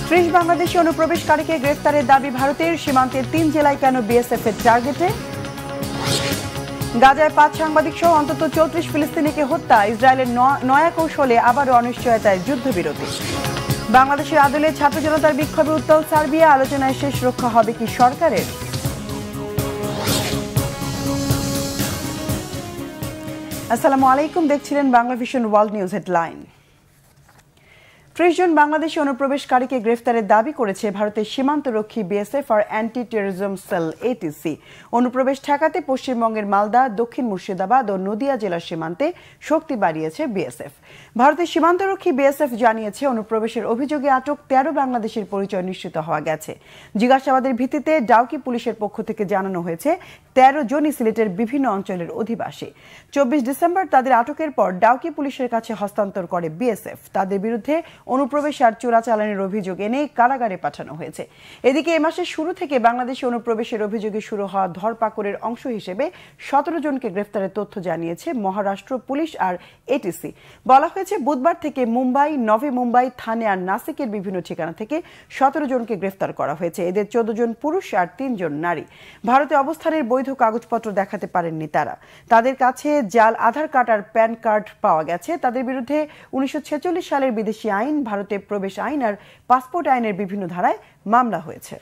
30 বাংলাদেশি অনুপ্রবেশকারীকে গ্রেফতারের দাবি ভারতের। সীমান্তের 3 জেলায় কেন বিএসএফ এর টার্গেটে? গাজায় 5 সাংবাদিক সহ অন্তত 34 ফিলিস্তিনিকে হত্যা। ইসরায়েলের নয়া কৌশলে আবারও অনিশ্চয়তায় যুদ্ধবিরতি। বাংলাদেশের আদলে ছাত্র জনতার বিক্ষোভে উত্তাল সার্বিয়া। আলোচনায় শেষ রক্ষা হবে কি সরকারের? আসসালামু আলাইকুম, দেখছিলেন Bangla vision world news headline. 30 জন বাংলাদেশি অনুপ্রবেশকারীকে গ্রেফতারের দাবি করেছে ভারতের সীমান্তরক্ষী বিএসএফ আর অ্যান্টি টেররিজম সেল এটিসি। অনুপ্রবেশ ঠেকাতে পশ্চিমবঙ্গের মালদা, দক্ষিণ মুর্শিদাবাদ ও নদিয়া জেলার সীমান্তে শক্তি বাড়িয়েছে বিএসএফ। ভারতের সীমান্তরক্ষী বিএসএফ জানিয়েছে, অনুপ্রবেশের অভিযোগে আটক 13 বাংলাদেশের পরিচয় নিশ্চিত হওয়া গেছে। জিজ্ঞাসাবাদের ভিত্তিতে ডাউকি পুলিশের পক্ষ থেকে জানানো হয়েছে 13 জনই সিলেটের বিভিন্ন অঞ্চলের অধিবাসী। 24 ডিসেম্বর তাদের আটকের পর ডাউকি পুলিশের কাছে হস্তান্তর করে বিএসএফ। তাদের বিরুদ্ধে অনুপ্রবেশ আর চোরাচালানের অভিযোগ এনে কারাগারে পাঠানো হয়েছে। এদিকে এ মাসের শুরু থেকে বাংলাদেশে অনুপ্রবেশের অভিযোগে শুরু হওয়া ধরপাকড়ের অংশ হিসেবে 17 জনকে গ্রেফতারের তথ্য জানিয়েছে মহারাষ্ট্র পুলিশ আর এটিসি। বলা হয়েছে, বুধবার থেকে মুম্বাই, নভি মুম্বাই, থানে আর নাসিকের বিভিন্ন ঠিকানা থেকে 17 জনকে গ্রেফতার করা হয়েছে। এদের 14 জন পুরুষ আর 3 জন নারী। ভারতে অবস্থানের বৈধ কাগজপত্র দেখাতে পারেননি তারা। তাদের কাছে জাল আধার কার্ড আর প্যান কার্ড পাওয়া গেছে। তাদের বিরুদ্ধে 1946 সালের বিদেশি আইন, ভারতে প্রবেশ আইন আর পাসপোর্ট আইনের বিভিন্ন ধারায় মামলা হয়েছে।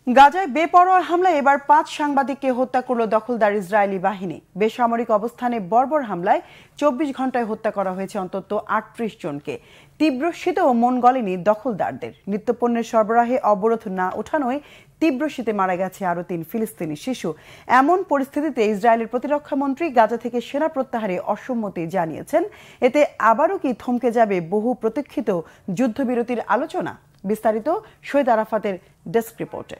গাজায় বেপরোয়া হামলায় এবার 5 সাংবাদিককে হত্যা করল দখলদার ইসরায়েলি বাহিনী। বেসামরিক অবস্থানে বর্বর হামলায় 24 ঘন্টায় হত্যা করা হয়েছে অন্তত 38 জনকে। তীব্র শীতেও মন গলেনি দখলদারদের। নিত্যপণ্যের সরবরাহে অবরোধ না ওঠানোয় তীব্র শীতে মারা গেছে আরও 3 ফিলিস্তিনি শিশু। এমন পরিস্থিতিতে ইসরায়েলের প্রতিরক্ষা মন্ত্রী গাজা থেকে সেনা প্রত্যাহারে অসম্মতি জানিয়েছেন। এতে আবারও কি থমকে যাবে বহু প্রতীক্ষিত যুদ্ধবিরতির আলোচনা? বিস্তারিত শহীদ আরাফাতের ডেস্ক রিপোর্টে।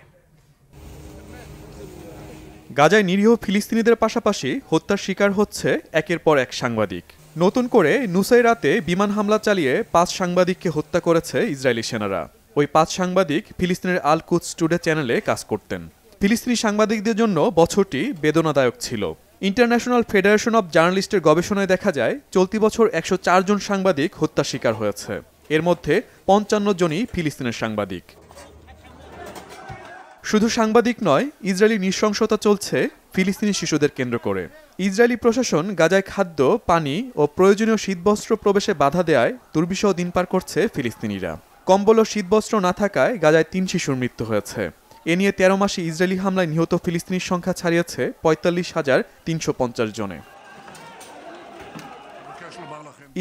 গাজায় নিরীহ ফিলিস্তিনিদের পাশাপাশি হত্যার শিকার হচ্ছে একের পর এক সাংবাদিক। নতুন করে নুসাইরাতে বিমান হামলা চালিয়ে 5 সাংবাদিককে হত্যা করেছে ইসরায়েলি সেনারা। ওই 5 সাংবাদিক ফিলিস্তিনের আল কুদস টুডে চ্যানেলে কাজ করতেন। ফিলিস্তিনি সাংবাদিকদের জন্য বছরটি বেদনাদায়ক ছিল। ইন্টারন্যাশনাল ফেডারেশন অব জার্নালিস্টের গবেষণায় দেখা যায়, চলতি বছর 104 জন সাংবাদিক হত্যার শিকার হয়েছে। এর মধ্যে 55 জনই ফিলিস্তিনের সাংবাদিক। শুধু সাংবাদিক নয়, ইসরায়েলি নৃশংসতা চলছে ফিলিস্তিনি শিশুদের কেন্দ্র করে। ইসরায়েলি প্রশাসন গাজায় খাদ্য, পানি ও প্রয়োজনীয় শীতবস্ত্র প্রবেশে বাধা দেয়ায় দুর্বিষহ দিন পার করছে ফিলিস্তিনিরা। কম্বল ও শীতবস্ত্র না থাকায় গাজায় 3 শিশুর মৃত্যু হয়েছে। এ নিয়ে 13 মাসে ইসরায়েলি হামলায় নিহত ফিলিস্তিনির সংখ্যা ছাড়িয়েছে 45,350 জনে।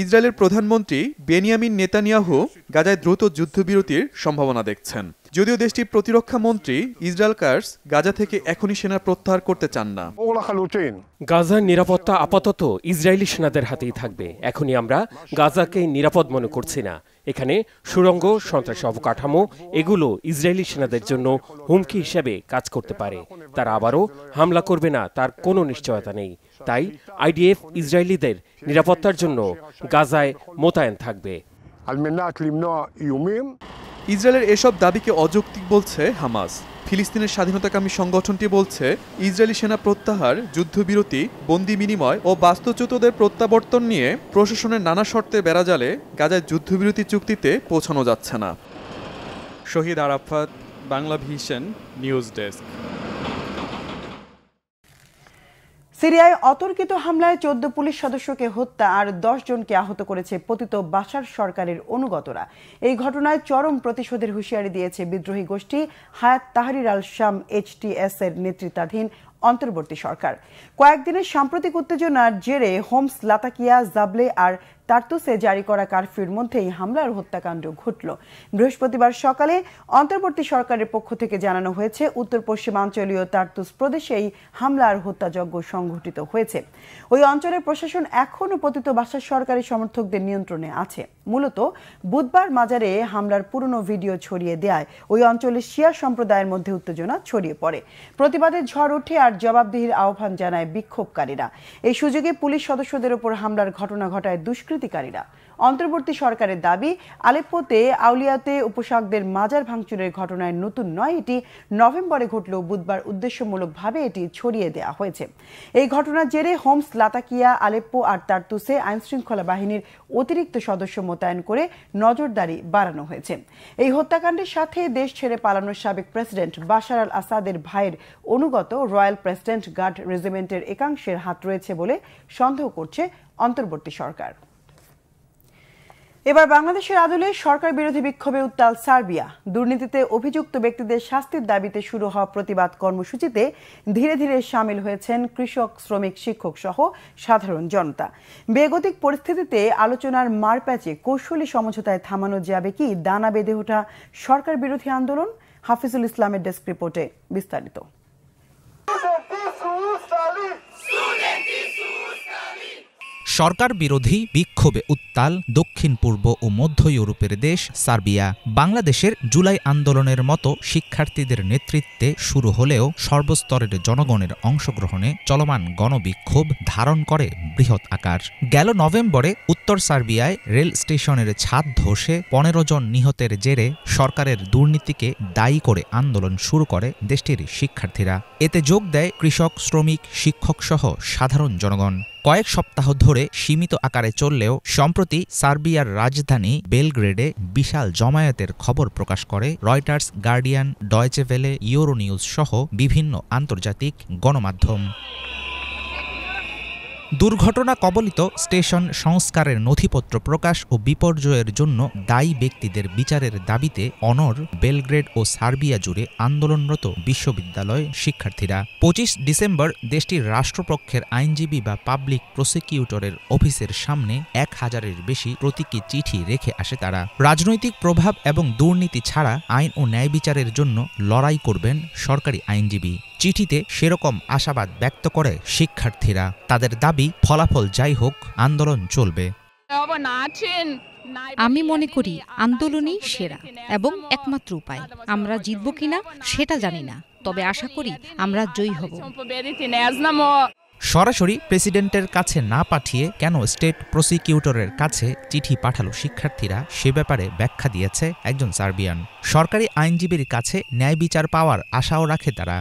ইসরায়েলের প্রধানমন্ত্রী বেনিয়ামিন নেতানিয়াহু গাজায় দ্রুত যুদ্ধবিরতির সম্ভাবনা দেখছেন। যদিও দেশটির প্রতিরক্ষা মন্ত্রী ইসরায়েল কার্স গাজা থেকে এখনই সেনা প্রত্যাহার করতে চান না। গাজার নিরাপত্তা আপাতত ইসরায়েলি সেনাদের হাতেই থাকবে। এখনই আমরা গাজাকে নিরাপদ মনে করছি না। এখানে সুড়ঙ্গ, সন্ত্রাসী অবকাঠামো, এগুলো ইসরায়েলি সেনাদের জন্য হুমকি হিসেবে কাজ করতে পারে। তারা আবারও হামলা করবে না তার কোনো নিশ্চয়তা নেই। তাই আইডিএফ ইসরায়েলিদের নিরাপত্তার জন্য গাজায় মোতায়েন থাকবে। ইসরায়েলের এসব দাবিকে অযৌক্তিক বলছে হামাস। ফিলিস্তিনের স্বাধীনতাকামী সংগঠনটি বলছে, ইসরায়েলি সেনা প্রত্যাহার, যুদ্ধবিরতি, বন্দি বিনিময় ও বাস্তুচ্যুতদের প্রত্যাবর্তন নিয়ে প্রশাসনের নানা শর্তে বেড়াজালে গাজায় যুদ্ধবিরতি চুক্তিতে পৌঁছানো যাচ্ছে না। Shahid Arafat, Bangla Vision news desk. সিরিয়ায় অতর্কিত হামলায় 14 পুলিশ সদস্যকে হত্যা আর 10 জনকে আহত করেছে পতিত বাশার সরকারের অনুগতরা। এই ঘটনায় চরম প্রতিশোধের হুঁশিয়ারি দিয়েছে বিদ্রোহী গোষ্ঠী হায়াত তাহরির আল শাম HTS এর নেতৃত্বাধীন অন্তর্বর্তী সরকার। কয়েকদিনের সাম্প্রতিক উত্তেজনার জেরে হোমস, লাতাকিয়া, জাবলে আর তার্তুসে জারি করা কারফিউর মধ্যেই হামলার হত্যাকাণ্ড ঘটল। বৃহস্পতিবার সকালে অন্তর্বর্তী সরকারের পক্ষ থেকে জানানো হয়েছে, উত্তর পশ্চিমাঞ্চলীয় তার্তুস প্রদেশে এই হামলার হত্যাযজ্ঞ সংঘটিত হয়েছে। ওই অঞ্চলের প্রশাসন এখনও পতিত বাশার সরকারি সমর্থকদের নিয়ন্ত্রণে আছে। মূলত বুধবার মাজারে হামলার পুরনো ভিডিও ছড়িয়ে দেয় ওই অঞ্চলের শিয়া সম্প্রদায়ের মধ্যে উত্তেজনা ছড়িয়ে পড়ে। প্রতিবাদের ঝড় ওঠে আর জবাবদিহির আহ্বান জানায় বিক্ষোভকারীরা। এই সুযোগে পুলিশ সদস্যদের উপর হামলার ঘটনা ঘটায় দুষ্কৃতিকারীরা। অন্তর্বর্তী সরকারের দাবি, আলেপ্পোতে আউলিয়াতে উপাসকদের মাজার ভাঙচুরের ঘটনায় নতুন নয়, এটি নভেম্বরে ঘটলেও বুধবার উদ্দেশ্যমূলকভাবে এটি ছড়িয়ে দেওয়া হয়েছে। এই ঘটনার জেরে হোমস, লাতাকিয়া, আলেপ্পো আর তার্তুসে আইনশৃঙ্খলা বাহিনীর অতিরিক্ত সদস্য মোতায়েন করে নজরদারি বাড়ানো হয়েছে। এই হত্যাকাণ্ডের সাথে দেশ ছেড়ে পালানোর সাবেক প্রেসিডেন্ট বাশার আল আসাদের ভাইয়ের অনুগত রয়্যাল প্রেসিডেন্ট গার্ড রেজিমেন্টের একাংশের হাত রয়েছে বলে সন্দেহ করছে অন্তর্বর্তী সরকার। এবার বাংলাদেশের আদলে সরকার বিরোধী বিক্ষোভে উত্তাল সার্বিয়া। দুর্নীতিতে অভিযুক্ত ব্যক্তিদের শাস্তির দাবিতে শুরু হওয়া প্রতিবাদ কর্মসূচিতে ধীরে ধীরে সামিল হয়েছেন কৃষক, শ্রমিক, শিক্ষক সহ সাধারণ জনতা। বেগতিক পরিস্থিতিতে আলোচনার মারপ্যাচে কৌশলী সমঝোতায় থামানো যাবে কি দানা বেঁধে ওঠা সরকার বিরোধী আন্দোলন? হাফিজুল ইসলামের ডেস্ক রিপোর্টে বিস্তারিত। সরকার বিরোধী বিক্ষোভে উত্তাল দক্ষিণ পূর্ব ও মধ্য ইউরোপের দেশ সার্বিয়া। বাংলাদেশের জুলাই আন্দোলনের মতো শিক্ষার্থীদের নেতৃত্বে শুরু হলেও সর্বস্তরের জনগণের অংশগ্রহণে চলমান গণবিক্ষোভ ধারণ করে বৃহৎ আকার। গেল নভেম্বরে উত্তর সার্বিয়ায় রেল স্টেশনের ছাদ ধসে 15 জন নিহতের জেরে সরকারের দুর্নীতিকে দায়ী করে আন্দোলন শুরু করে দেশটির শিক্ষার্থীরা। এতে যোগ দেয় কৃষক, শ্রমিক, শিক্ষক সহ সাধারণ জনগণ। কয়েক সপ্তাহ ধরে সীমিত আকারে চললেও সম্প্রতি সার্বিয়ার রাজধানী বেলগ্রেডে বিশাল জমায়েতের খবর প্রকাশ করে রয়টার্স, গার্ডিয়ান, ডয়চে ভেলে, ইউরোনিউজ সহ বিভিন্ন আন্তর্জাতিক গণমাধ্যম। দুর্ঘটনা কবলিত স্টেশন সংস্কারের নথিপত্র প্রকাশ ও বিপর্যয়ের জন্য দায়ী ব্যক্তিদের বিচারের দাবিতে অনর বেলগ্রেড ও সার্বিয়া জুড়ে আন্দোলনরত বিশ্ববিদ্যালয় শিক্ষার্থীরা 25 ডিসেম্বর দেশটির রাষ্ট্রপক্ষের আইনজীবী বা পাবলিক প্রসিকিউটরের অফিসের সামনে 1000-এর বেশি প্রতীকী চিঠি রেখে আসে তারা। রাজনৈতিক প্রভাব এবং দুর্নীতি ছাড়া আইন ও ন্যায় বিচারের জন্য লড়াই করবেন সরকারি আইনজীবী। চিঠিতে সেরকম আশাবাদ ব্যক্ত করে শিক্ষার্থীরা। তাদের দাবি, ফলাফল যাই হোক, আন্দোলন চলবে। আমি মনে করি আন্দোলনই সেরা এবং একমাত্র উপায়। আমরা জিতব কিনা সেটা জানি না, তবে আশা করি আমরা জয়ী হব। সরাসরি প্রেসিডেন্টের কাছে না পাঠিয়ে কেন স্টেট প্রসিকিউটরের কাছে চিঠি পাঠালো শিক্ষার্থীরা, সে ব্যাপারে ব্যাখ্যা দিয়েছে একজন সার্বিয়ান। সরকারি আইনজীবীর কাছে ন্যায় বিচার পাওয়ার আশাও রাখে তারা।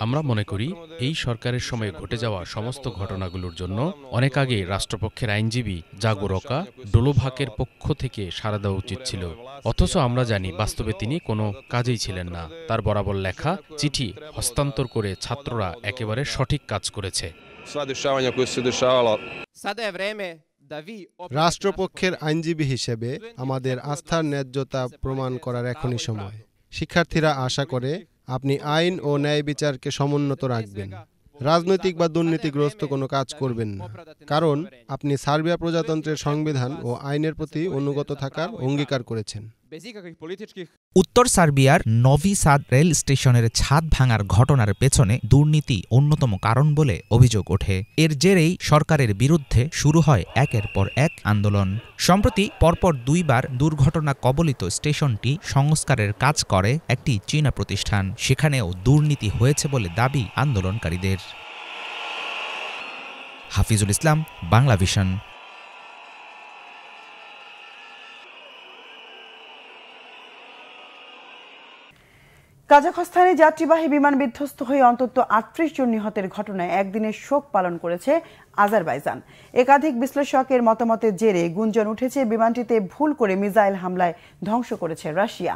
আমরা মনে করি এই সরকারের সময় ঘটে যাওয়া সমস্ত ঘটনাগুলোর জন্য অনেক আগে রাষ্ট্রপক্ষের আইনজীবী জাগোরকা ডোলোভাকের পক্ষ থেকে সাড়া দেওয়া উচিত ছিল। অথচ আমরা জানি বাস্তবে তিনি কোনো কাজেই ছিলেন না। তার বরাবর লেখা চিঠি হস্তান্তর করে ছাত্ররা একেবারে সঠিক কাজ করেছে। রাষ্ট্রপক্ষের আইনজীবী হিসেবে আমাদের আস্থার ন্যায্যতা প্রমাণ করার এখনই সময়। শিক্ষার্থীরা আশা করে আপনি আইন ও ন্যায় বিচারকে সমুন্নত রাখবেন, রাজনৈতিক বা দুর্নীতিগ্রস্ত কোনো কাজ করবেন না, কারণ আপনি সার্বিয়া প্রজাতন্ত্রের সংবিধান ও আইনের প্রতি অনুগত থাকার অঙ্গীকার করেছেন। উত্তর সার্বিয়ার নভি সাদ রেল স্টেশনের ছাদ ভাঙার ঘটনার পেছনে দুর্নীতি অন্যতম কারণ বলে অভিযোগ ওঠে। এর জেরেই সরকারের বিরুদ্ধে শুরু হয় একের পর এক আন্দোলন। সম্প্রতি পরপর 2 বার দুর্ঘটনা কবলিত স্টেশনটি সংস্কারের কাজ করে একটি চীনা প্রতিষ্ঠান। সেখানেও দুর্নীতি হয়েছে বলে দাবি আন্দোলনকারীদের। হাফিজুল ইসলাম, বাংলা ভিশন। কাজাখস্তানে যাত্রীবাহী বিমান বিধ্বস্ত হয়ে অন্তত 38 জন নিহতের ঘটনায় একদিনের শোক পালন করেছে আজারবাইজান। একাধিক বিশ্লেষকের মতামতের জেরে গুঞ্জন উঠেছে বিমানটিতে ভুল করে মিসাইল হামলায় ধ্বংস করেছে রাশিয়া।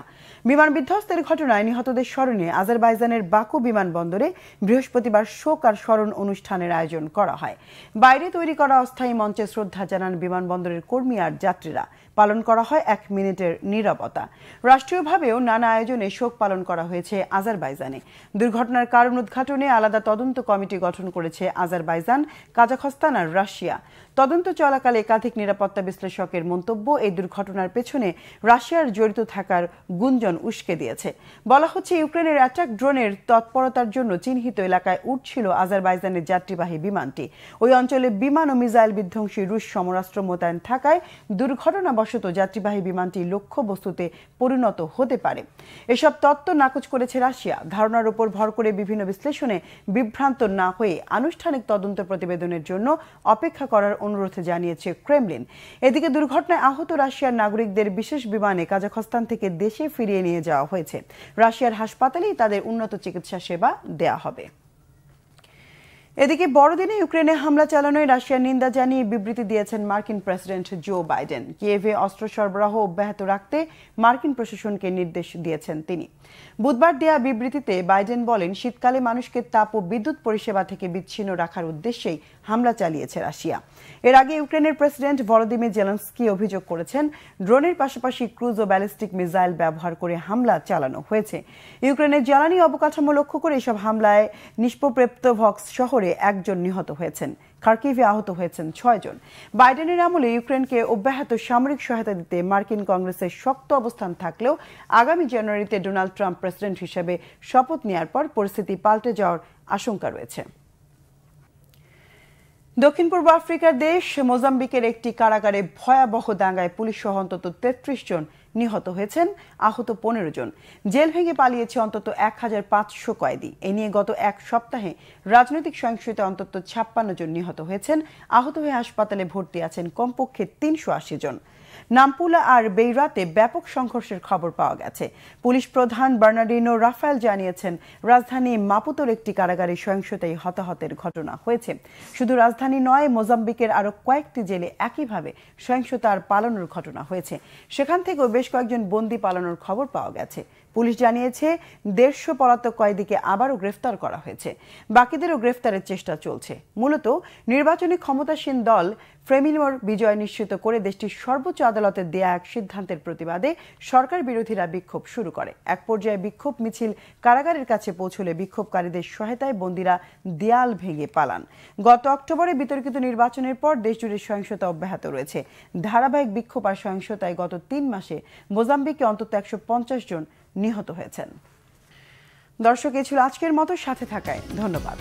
বিমান বিধ্বস্তের ঘটনায় নিহতদের স্মরণে আজারবাইজানের বাকু বিমানবন্দরে বৃহস্পতিবার শোক আর স্মরণ অনুষ্ঠানের আয়োজন করা হয়। বাইরে তৈরি করা অস্থায়ী মঞ্চে শ্রদ্ধা জানান বিমানবন্দরের কর্মী আর যাত্রীরা। পালন করা হয় 1 মিনিটের নীরবতা। রাষ্ট্রীয়ভাবেও নানা আয়োজনে শোক পালন করা হয়েছে আজারবাইজানে। দুর্ঘটনার কারণ উদ্ঘাটনে আলাদা তদন্ত কমিটি গঠন করেছে আজারবাইজান, কাজাখস্তান আর রাশিয়া। তদন্ত চলাকালে একাধিক নিরাপত্তা বিশ্লেষকের মন্তব্য, এই দুর্ঘটনার পেছনে রাশিয়ার জড়িত থাকার গুঞ্জন উস্কে দিয়েছে। বলা হচ্ছে ইউক্রেনের অ্যাটাক ড্রোনের তৎপরতার জন্য চিহ্নিত এলাকায় উঠছিল আজারবাইজানের যাত্রীবাহী বিমানটি। ওই অঞ্চলে বিমান ও মিসাইল বিধ্বংসী রুশ সমরাস্ত্র মোতায়েন থাকায় দুর্ঘটনাবশত যাত্রীবাহী বিমানটি লক্ষ্যবস্তুতে পরিণত হতে পারে। এসব তত্ত্ব নাকচ করেছে রাশিয়া। ধারণার উপর ভর করে বিভিন্ন বিশ্লেষণে বিভ্রান্ত না হয়ে আনুষ্ঠানিক তদন্ত প্রতিবেদনের জন্য অপেক্ষা করার অনুরোধ জানিয়েছে ক্রেমলিন। এদিকে দুর্ঘটনায় আহত রাশিয়ার নাগরিকদের বিশেষ বিমানে কাজাখস্তান থেকে দেশে ফিরিয়ে নিয়ে যাওয়া হয়েছে। রাশিয়ার হাসপাতালেই তাদের উন্নত চিকিৎসা সেবা দেয়া হবে। এদিকে বড়দিনে ইউক্রেনে হামলা চালানোয় রাশিয়ার নিন্দা জানিয়ে বিবৃতি দিয়েছেন মার্কিন প্রেসিডেন্ট জো বাইডেন। কিয়েভে অস্ত্র সরবরাহ অব্যাহত রাখতে মার্কিন প্রশাসনকে নির্দেশ দিয়েছেন তিনি। বুধবার দেয়া বিবৃতিতে বাইডেন বলেন, শীতকালে মানুষকে তাপ ও বিদ্যুৎ পরিষেবা থেকে বিচ্ছিন্ন রাখার উদ্দেশ্যেই হামলা চালিয়েছে রাশিয়া। এর আগে ইউক্রেনের প্রেসিডেন্ট ভলোদিমির জেলেনস্কি অভিযোগ করেছেন, ড্রোনের পাশাপাশি ক্রুজ ও ব্যালিস্টিক মিসাইল ব্যবহার করে হামলা চালানো হয়েছে। ইউক্রেনের জ্বালানি অবকাঠামো লক্ষ্য করে এসব হামলায় নিষ্প্রপ্তভস্ক শহরে একজন নিহত হয়েছেন। খার্কিভে আহত হয়েছেন 6 জন। বাইডেনের আমলে ইউক্রেনকে অব্যাহত সামরিক সহায়তা দিতে মার্কিন কংগ্রেসের শক্ত অবস্থান থাকলেও আগামী জানুয়ারিতে ডোনাল্ড ট্রাম্প প্রেসিডেন্ট হিসেবে শপথ নেওয়ার পর পরিস্থিতি পাল্টে যাওয়ার আশঙ্কা রয়েছে। দক্ষিণ পূর্ব আফ্রিকার দেশ মোজাম্বিকের একটি কারাগারে ভয়াবহ দাঙ্গায় পুলিশ সহ অন্তত 33 জন নিহত হয়েছেন, আহত 15 জন। জেল ভেঙে পালিয়েছে অন্তত 1500 কয়েদি। এ নিয়ে গত এক সপ্তাহে রাজনৈতিক সহিংসতায় অন্তত 56 জন নিহত হয়েছেন। আহত হয়ে হাসপাতালে ভর্তি আছেন কমপক্ষে 380 জন। নাম্পুলা আর বেইরাতে ব্যাপক সংঘর্ষের খবর পাওয়া গেছে। পুলিশ প্রধান বার্নার্ডিনো রাফায়েল জানিয়েছেন, রাজধানী মাপুতোর একটি কারাগারে সহিংসতায় হতাহতের ঘটনা হয়েছে। শুধু রাজধানী নয়, মোজাম্বিকের আরও কয়েকটি জেলে একইভাবে সহিংসতার পালানোর ঘটনা হয়েছে। সেখান থেকেও বেশ কয়েকজন বন্দী পালানোর খবর পাওয়া গেছে। পুলিশ জানিয়েছে 150 পলাতক কয়েদিকে আবারও গ্রেফতার করা হয়েছে। বাকিদেরও গ্রেফতারের চেষ্টা চলছে। মূলত নির্বাচনী ক্ষমতাসীন দল ফ্রেমিনোর বিজয় নিশ্চিত করে দেশটির সর্বোচ্চ আদালতের দেয়া এক সিদ্ধান্তের প্রতিবাদে সরকার বিরোধীরা বিক্ষোভ শুরু করে। এক পর্যায়ে বিক্ষোভ মিছিল কারাগারের কাছে পৌঁছলে বিক্ষোভকারীদের সহায়তায় বন্দীরা দেয়াল ভেঙে পালান। গত অক্টোবরে বিতর্কিত নির্বাচনের পর দেশজুড়ে সহিংসতা অব্যাহত রয়েছে। ধারাবাহিক বিক্ষোভ আর সহিংসতায় গত 3 মাসে মোজাম্বিকে অন্তত 150 জন নিহত হয়েছেন। দর্শক, এ ছিল আজকের মতো। সাথে থাকায় ধন্যবাদ।